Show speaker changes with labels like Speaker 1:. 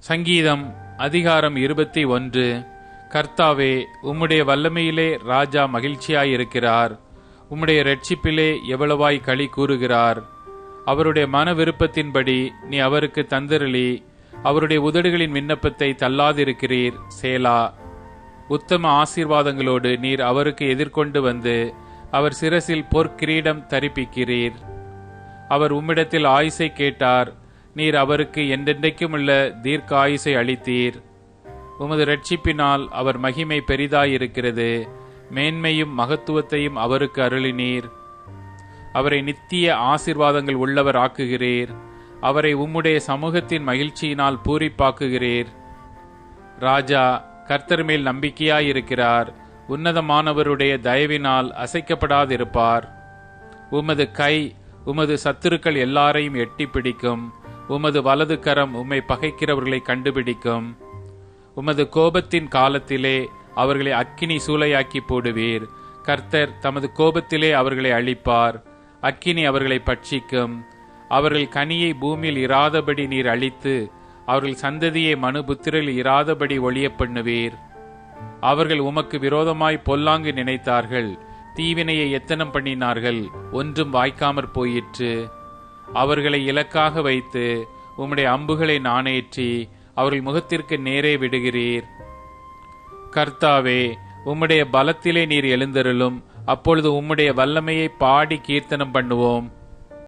Speaker 1: சங்கீதம் அதிகாரம் 21. கர்த்தாவே, உம்முடைய வல்லமையிலே ராஜா மகிழ்ச்சியாயிருக்கிறார். உம்முடைய இரட்சிப்பிலே எவ்வளவாய் களி கூறுகிறார். அவருடைய மன விருப்பத்தின்படி நீ அவருக்கு தந்தருளி அவருடைய உதடுகளின் விண்ணப்பத்தை தள்ளாதிருக்கிறீர். சேலா. உத்தம ஆசீர்வாதங்களோடு நீர் அவருக்கு எதிர்கொண்டு வந்து அவர் சிரசில் பொற்கிரீடம் தரிப்பிக்கிறீர். அவர் உம்மிடத்தில் ஆயுசை கேட்டார். நீர் அவருக்கு என்றென்றைக்கும் உள்ள தீர்க்க ஆயுசை அளித்தீர். உமது இரட்சிப்பினால் அவர் மகிமை பெரிதாயிருக்கிறது. மேன்மையும் மகத்துவத்தையும் அவருக்கு அருளினீர். அவரை நித்திய ஆசீர்வாதங்கள் உள்ளவர் ஆக்குகிறீர். அவரை உம்முடைய சமூகத்தின் மகிழ்ச்சியினால் பூரிப்பாக்குகிறீர். ராஜா கர்த்தர் மேல் நம்பிக்கையாயிருக்கிறார். உன்னதமானவருடைய தயவினால் அசைக்கப்படாதிருப்பார். உமது கை உமது சத்துருக்கள் எல்லாரையும் எட்டி பிடிக்கும். உமது வலது கரம் உம்மை பகைக்கிறவர்களை கண்டுபிடிக்கும். உமது கோபத்தின் காலத்திலே அவர்களை அக்கினி சூளையாக்கி போடுவீர். கர்த்தர் தமது கோபத்திலே அவர்களை அழிப்பார். அக்கினி அவர்களை பட்சிக்கும். அவர்கள் கனியை பூமியில் இராதபடி நீர் அழித்து அவர்கள் சந்ததியை மனுபுத்திரில் இராதபடி ஒழிய பண்ணுவீர். அவர்கள் உமக்கு விரோதமாய் பொல்லாங்கு நினைத்தார்கள். தீவினையை எத்தனம் பண்ணினார்கள். ஒன்றும் வாய்க்காமற் போயிற்று. அவர்களை இலக்காக வைத்து உம்முடைய அம்புகளை நாணேற்றி அவர்கள் முகத்திற்கு நேரே விடுகிறீர். கர்த்தாவே, உம்முடைய பலத்திலே நீர் எழுந்தருளும். அப்பொழுது உம்முடைய வல்லமையை பாடி கீர்த்தனம் பண்ணுவோம்.